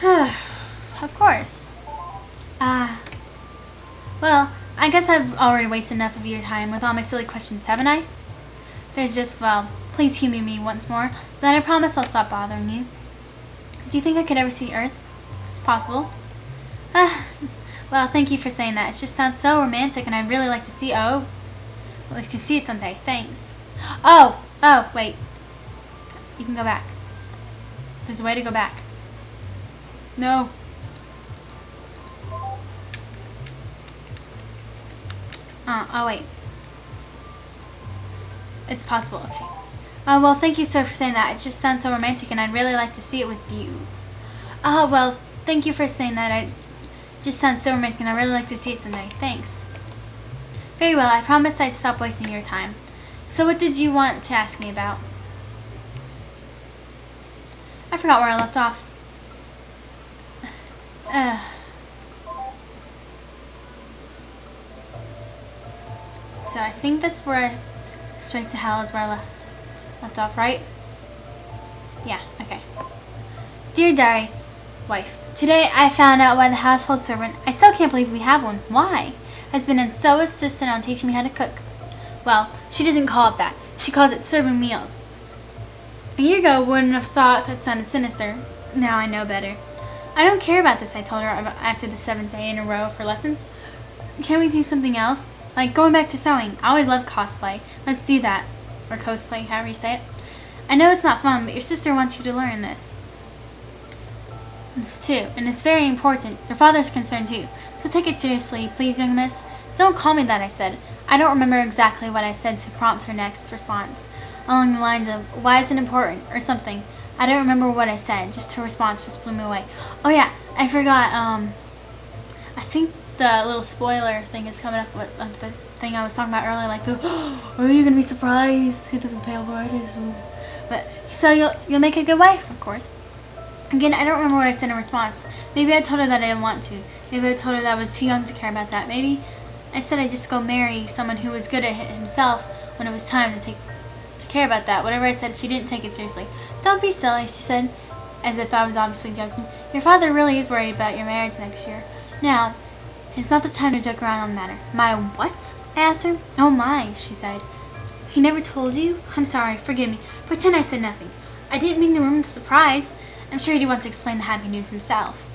Of course. Well, I guess I've already wasted enough of your time with all my silly questions, haven't I? There's just, well, please humor me once more, then I promise I'll stop bothering you. Do you think I could ever see Earth? It's possible. Well, thank you for saying that. It just sounds so romantic, and I'd really like to see. Oh, well, you can see it someday. Thanks. Oh, wait. You can go back. There's a way to go back. No. Oh, wait. It's possible. Okay. Well, thank you, sir, for saying that. It just sounds so romantic, and I'd really like to see it with you. Well, thank you for saying that. It just sounds so romantic, and I'd really like to see it someday. Thanks. Very well. I promised I'd stop wasting your time. So what did you want to ask me about? I forgot where I left off. So I think that's where straight to hell is where I left off, right? Yeah, okay. Dear Diary, wife, today I found out why the household servant, I still can't believe we have one, why, has been so insistent on teaching me how to cook. Well, she doesn't call it that. She calls it serving meals. A year ago, wouldn't have thought that sounded sinister. Now I know better. I don't care about this, I told her after the 7th day in a row for lessons. Can we do something else? Like going back to sewing. I always loved cosplay. Let's do that. Or cosplay, however you say it. I know it's not fun, but your sister wants you to learn this. This too, and it's very important. Your father's concerned too. So take it seriously, please, young miss. Don't call me that, I said. I don't remember exactly what I said to prompt her next response. Along the lines of, why is it important, or something. I don't remember what I said, just her response which blew me away. Oh yeah, I forgot, I think the little spoiler thing is coming up with the thing I was talking about earlier, like, are you gonna be surprised who the pale bride is? But, so you'll make a good wife, of course. Again, I don't remember what I said in response. Maybe I told her that I didn't want to. Maybe I told her that I was too young to care about that. Maybe I said I'd just go marry someone who was good at it himself when it was time to care about that. Whatever I said, she didn't take it seriously. Don't be silly, she said, as if I was obviously joking. Your father really is worried about your marriage next year. Now, it's not the time to joke around on the matter. My what? I asked her. Oh my, she said. He never told you? I'm sorry, forgive me. Pretend I said nothing. I didn't mean to ruin the surprise. I'm sure he'd want to explain the happy news himself.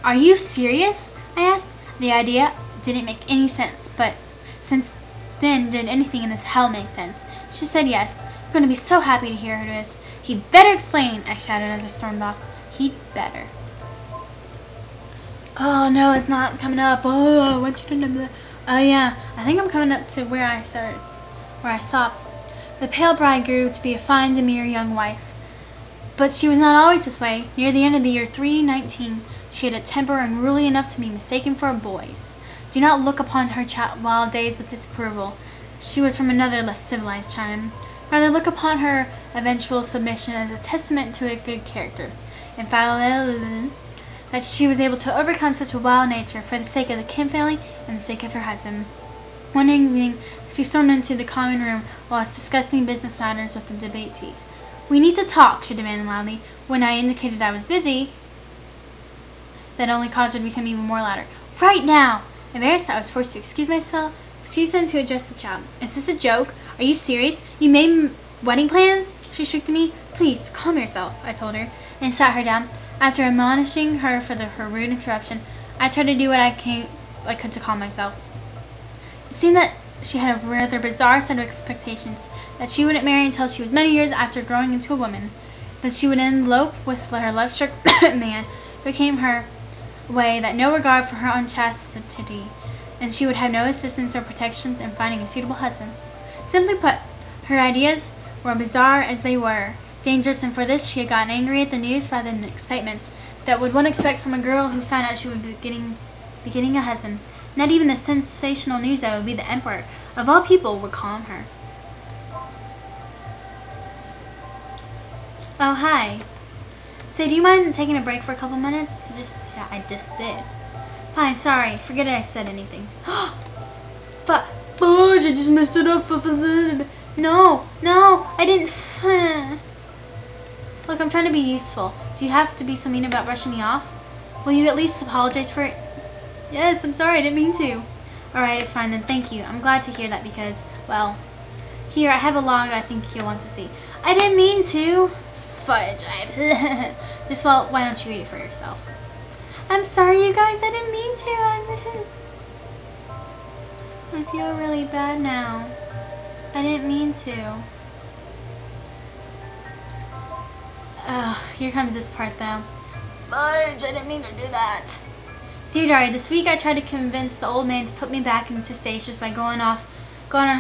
Are you serious? I asked. The idea didn't make any sense, but since then did anything in this hell make sense? She said yes. You're going to be so happy to hear who it is. He'd better explain, I shouted as I stormed off. He'd better. Oh no, it's not coming up. Oh, I want you to know that. Oh yeah, I think I'm coming up to where I stopped. The pale bride grew to be a fine, demure young wife. But she was not always this way. Near the end of the year 319, she had a temper unruly enough to be mistaken for a boy's. Do not look upon her wild days with disapproval. She was from another, less civilized time. Rather look upon her eventual submission as a testament to a good character. In fact, that she was able to overcome such a wild nature for the sake of the Kim family and the sake of her husband. One evening, she stormed into the common room while discussing business matters with the debatee. We need to talk, she demanded loudly. When I indicated I was busy, that only caused her to become even more louder. Right now! Embarrassed, I was forced to excuse them to address the child. Is this a joke? Are you serious? You made wedding plans? She shrieked at me. Please, calm yourself, I told her, and sat her down. After admonishing her for her rude interruption, I tried to do what I could to calm myself. It seemed that she had a rather bizarre set of expectations, that she wouldn't marry until she was many years after growing into a woman, that she would elope with her love-struck man who came her way, that no regard for her own chastity, and she would have no assistance or protection in finding a suitable husband. Simply put, her ideas were bizarre as they were dangerous, and for this she had gotten angry at the news rather than the excitement that would one expect from a girl who found out she would be getting a husband. Not even the sensational news that would be the emperor of all people would calm her. Oh, hi. Say, do you mind taking a break for a couple minutes to yeah, I just did. Fine, sorry. Forget I said anything. But, fudge, I just messed it up. No, I didn't. Look, I'm trying to be useful. Do you have to be so mean about brushing me off? Will you at least apologize for it? Yes, I'm sorry, I didn't mean to. Alright, it's fine then, thank you. I'm glad to hear that because, well, here, I have a log I think you'll want to see. I didn't mean to. Fudge. Just, well, why don't you read it for yourself? I'm sorry, you guys, I didn't mean to. I feel really bad now. I didn't mean to. Here comes this part though. Fudge, I didn't mean to do that. Dear Diary, this week I tried to convince the old man to put me back into stations by going on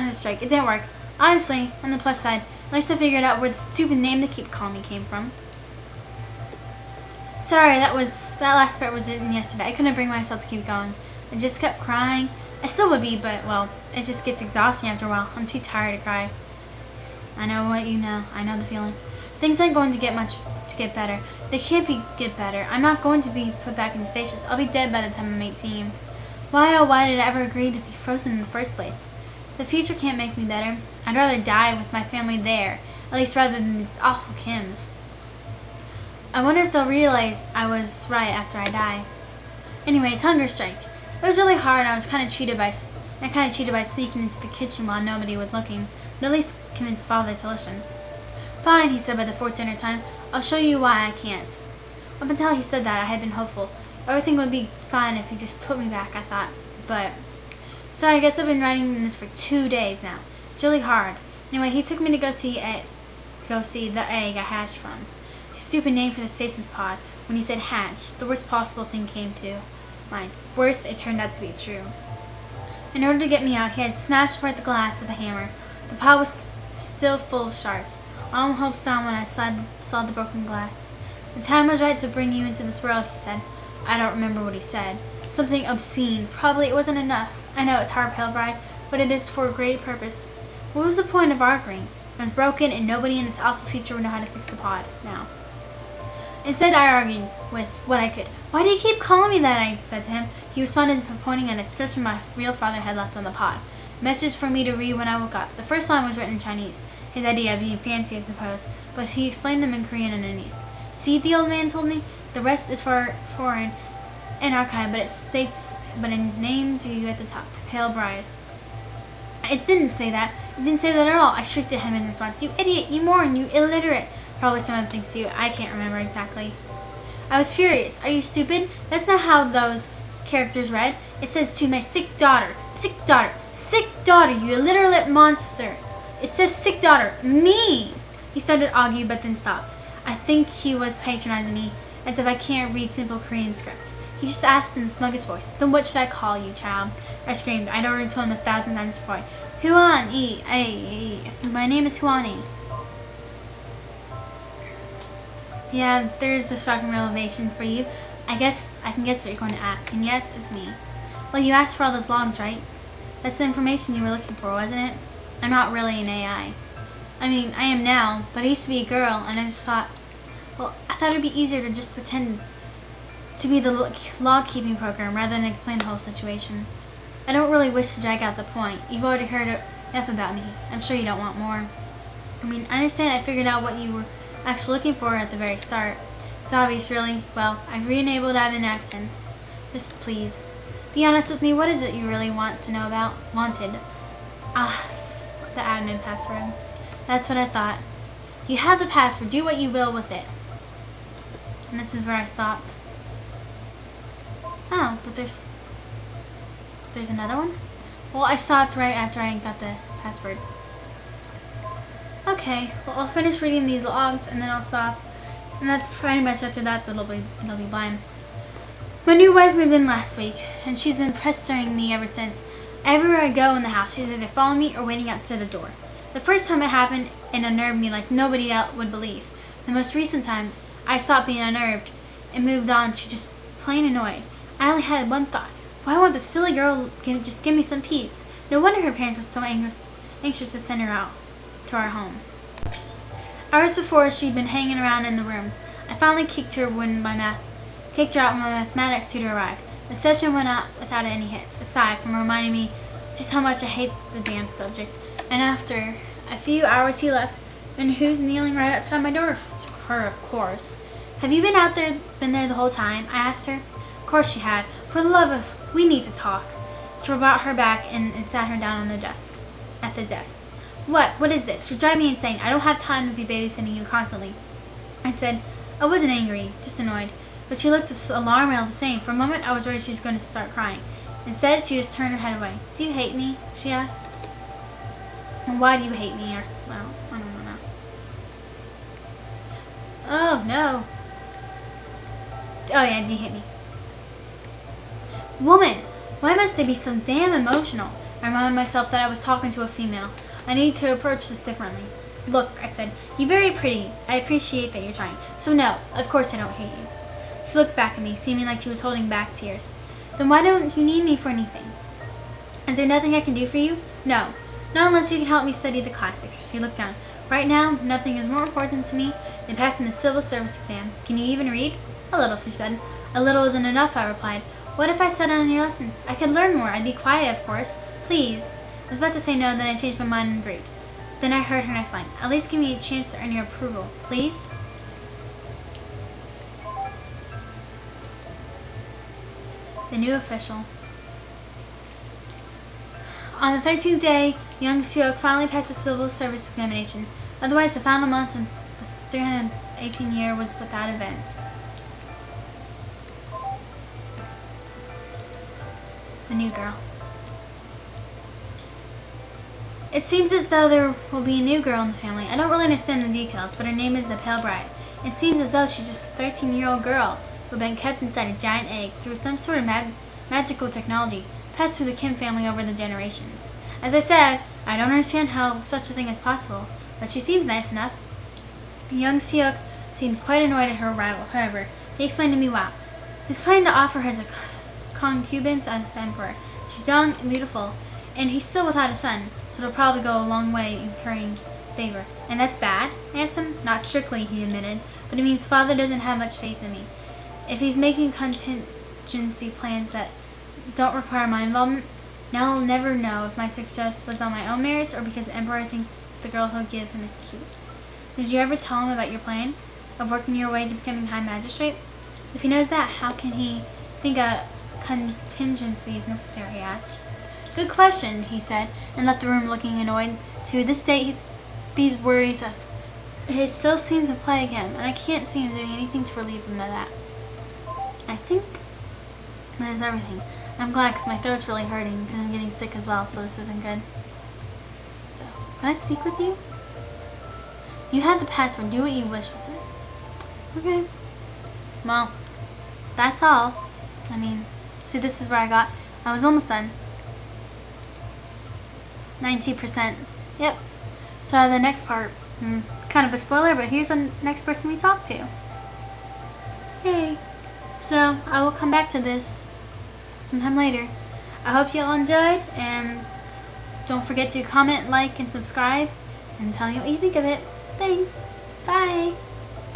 a strike. It didn't work. Honestly, on the plus side, at least I figured out where the stupid name they keep calling me came from. Sorry, that last part was written yesterday. I couldn't bring myself to keep going. I just kept crying. I still would be, but, well, it just gets exhausting after a while. I'm too tired to cry. I know what you know. I know the feeling. Things aren't going to get better. They can't get better. I'm not going to be put back into stations. I'll be dead by the time I'm 18. Why, oh, why did I ever agree to be frozen in the first place? The future can't make me better. I'd rather die with my family there, at least rather than these awful Kims. I wonder if they'll realize I was right after I die. Anyways, hunger strike. It was really hard. I kind of cheated by sneaking into the kitchen while nobody was looking, but at least convinced Father to listen. Fine, he said by the fourth dinner time. I'll show you why I can't. Up until he said that, I had been hopeful. Everything would be fine if he just put me back, I thought. But, sorry, I guess I've been writing this for 2 days now. It's really hard. Anyway, he took me to go see the egg I hatched from. His stupid name for the station's pod. When he said hatch, the worst possible thing came to mind. Worse, it turned out to be true. In order to get me out, he had smashed apart the glass with a hammer. The pod was still full of shards. All hopes gone when I saw the broken glass. The time was right to bring you into this world, he said. I don't remember what he said. Something obscene. Probably it wasn't enough. I know it's hard, Pale Bride, but it is for a great purpose. What was the point of arguing? It was broken, and nobody in this awful future would know how to fix the pod now. Instead, I argued with what I could. Why do you keep calling me that? I said to him. He responded by pointing at a inscription my real father had left on the pod. Message for me to read when I woke up. The first line was written in Chinese. His idea of being fancy, I suppose, but he explained them in Korean underneath. See, the old man told me, the rest is foreign in archive, but it names you at the top, Pale Bride. It didn't say that. It didn't say that at all. I shrieked at him in response. You idiot, you moron, you illiterate. Probably some other things too. I can't remember exactly. I was furious. Are you stupid? That's not how those characters read. It says to my sick daughter, you illiterate monster. It says sick daughter, me. He started to argue, but then stopped. I think he was patronizing me, as if I can't read simple Korean scripts. He just asked in the smuggest voice, then what should I call you, child? I screamed. I'd already told him 1,000 times before. Hyun-ae. My name is Hyun-ae. Yeah, there's a shocking revelation for you. I can guess what you're going to ask, and yes, it's me. Well, you asked for all those logs, right? That's the information you were looking for, wasn't it? I'm not really an AI. I mean, I am now, but I used to be a girl, and I just thought, well, I thought it'd be easier to just pretend to be the log-keeping program rather than explain the whole situation. I don't really wish to drag out the point. You've already heard enough about me. I'm sure you don't want more. I mean, I understand I figured out what you were actually looking for at the very start. It's obvious, really. Well, I've re-enabled admin accents. Just please, be honest with me. What is it you really want to know about? Wanted. The admin password. That's what I thought. You have the password. Do what you will with it. And this is where I stopped. Oh, but there's another one? Well, I stopped right after I got the password. Okay, well, I'll finish reading these logs and then I'll stop. And that's pretty much after that it'll be blind. My new wife moved in last week, and she's been pestering me ever since. Everywhere I go in the house, she's either following me or waiting outside the door. The first time it happened, it unnerved me like nobody else would believe. The most recent time, I stopped being unnerved and moved on to just plain annoyed. I only had one thought. Why won't the silly girl just give me some peace? No wonder her parents were so anxious to send her out to our home. Hours before, she'd been hanging around in the rooms. I finally kicked her out when my mathematics tutor arrived. The session went out without any hits, aside from reminding me just how much I hate the damn subject. And after a few hours he left, And who's kneeling right outside my door? It's her, of course. Have you been there the whole time? I asked her. Of course she had. For the love of, we need to talk. So I brought her back and sat her down on the desk. At the desk. What is this? You drive me insane. I don't have time to be babysitting you constantly. I said, I wasn't angry, just annoyed. But she looked alarmed all the same. For a moment I was worried she was going to start crying. Instead, she just turned her head away. Do you hate me? She asked. Why do you hate me? Well, I don't know. Oh, no. Oh, yeah, do you hate me? Woman, why must they be so damn emotional? I reminded myself that I was talking to a female. I need to approach this differently. Look, I said, you're very pretty. I appreciate that you're trying. So no, of course I don't hate you. She looked back at me, seeming like she was holding back tears. Then why don't you need me for anything? Is there nothing I can do for you? No. Not unless you can help me study the classics. She looked down. Right now, nothing is more important to me than passing the civil service exam. Can you even read? A little, she said. A little isn't enough, I replied. What if I sat on your lessons? I could learn more. I'd be quiet, of course. Please. I was about to say no, then I changed my mind and agreed. Then I heard her next line. At least give me a chance to earn your approval, please. The new official. On the 13th day, young Seok finally passed the civil service examination. Otherwise, the final month of the 318 year was without event. The new girl. It seems as though there will be a new girl in the family. I don't really understand the details, but her name is the Pale Bride. It seems as though she's just a 13-year-old girl who had been kept inside a giant egg through some sort of magical technology passed through the Kim family over the generations. As I said, I don't understand how such a thing is possible, but she seems nice enough. Young Seok seems quite annoyed at her arrival. However, he explained to me why. He's planning to offer her as a concubine to the emperor. She's young and beautiful, and he's still without a son, so it'll probably go a long way in currying favor. And that's bad? I asked him. Not strictly, he admitted, but it means father doesn't have much faith in me. If he's making contingency plans that don't require my involvement, now I'll never know if my success was on my own merits or because the emperor thinks the girl he'll give him is cute. Did you ever tell him about your plan of working your way to becoming high magistrate? If he knows that, how can he think a contingency is necessary? He asked. Good question, he said, and left the room looking annoyed. To this day, these worries of his still seem to plague him, and I can't see him doing anything to relieve him of that. I think that is everything. I'm glad because my throat's really hurting because I'm getting sick as well, so this isn't good. So, can I speak with you? You have the password. Do what you wish with it. Okay. Well, that's all. I mean, see, this is where I was almost done. 90%. Yep. So the next part, kind of a spoiler, but here's the next person we talk to. Hey. So I will come back to this sometime later. I hope you all enjoyed, and don't forget to comment, like, and subscribe, and tell me what you think of it. Thanks. Bye.